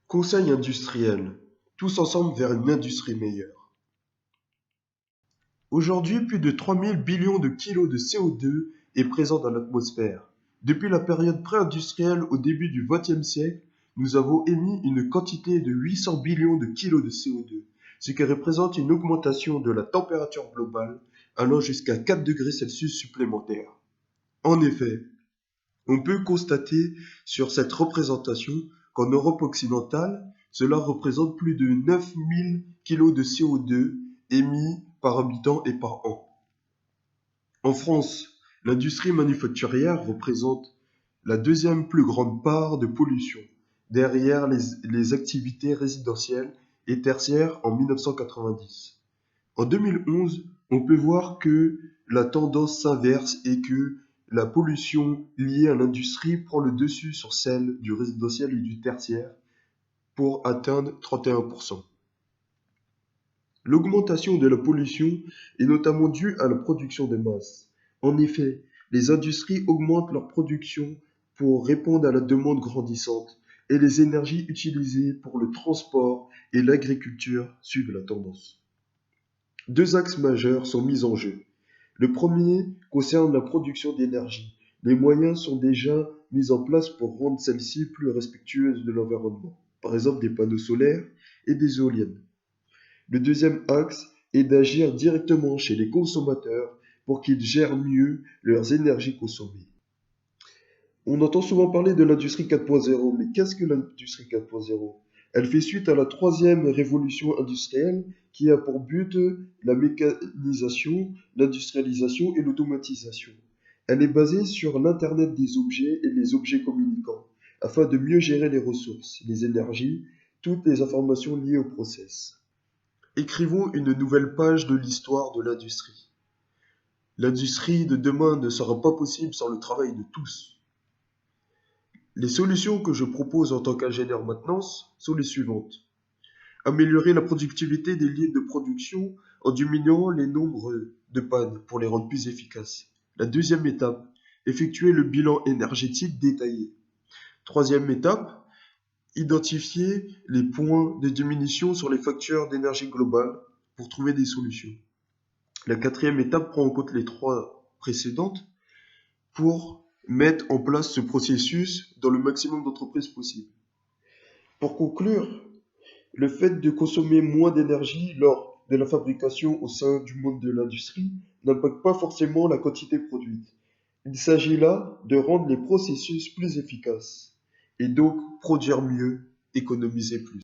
Conseil industriel, tous ensemble vers une industrie meilleure. Aujourd'hui, plus de 3000 billions de kilos de CO2 est présent dans l'atmosphère. Depuis la période pré-industrielle au début du XXe siècle, nous avons émis une quantité de 800 billions de kilos de CO2, ce qui représente une augmentation de la température globale allant jusqu'à 4 degrés Celsius supplémentaires. En effet, on peut constater sur cette représentation qu'en Europe occidentale, cela représente plus de 9000 kg de CO2 émis par habitant et par an. En France, l'industrie manufacturière représente la deuxième plus grande part de pollution, derrière les activités résidentielles et tertiaires en 1990. En 2011, on peut voir que la tendance s'inverse et que la pollution liée à l'industrie prend le dessus sur celle du résidentiel et du tertiaire pour atteindre 31%. L'augmentation de la pollution est notamment due à la production de masse. En effet, les industries augmentent leur production pour répondre à la demande grandissante et les énergies utilisées pour le transport et l'agriculture suivent la tendance. Deux axes majeurs sont mis en jeu. Le premier concerne la production d'énergie. Les moyens sont déjà mis en place pour rendre celle-ci plus respectueuse de l'environnement, par exemple des panneaux solaires et des éoliennes. Le deuxième axe est d'agir directement chez les consommateurs pour qu'ils gèrent mieux leurs énergies consommées. On entend souvent parler de l'industrie 4.0, mais qu'est-ce que l'industrie 4.0? Elle fait suite à la troisième révolution industrielle qui a pour but la mécanisation, l'industrialisation et l'automatisation. Elle est basée sur l'Internet des objets et les objets communicants, afin de mieux gérer les ressources, les énergies, toutes les informations liées au process. Écrivons une nouvelle page de l'histoire de l'industrie. L'industrie de demain ne sera pas possible sans le travail de tous. Les solutions que je propose en tant qu'ingénieur maintenance sont les suivantes. Améliorer la productivité des lignes de production en diminuant les nombres de pannes pour les rendre plus efficaces. La deuxième étape, effectuer le bilan énergétique détaillé. Troisième étape, identifier les points de diminution sur les factures d'énergie globale pour trouver des solutions. La quatrième étape prend en compte les trois précédentes pour mettre en place ce processus dans le maximum d'entreprises possible. Pour conclure, le fait de consommer moins d'énergie lors de la fabrication au sein du monde de l'industrie n'impacte pas forcément la quantité produite. Il s'agit là de rendre les processus plus efficaces et donc produire mieux, économiser plus.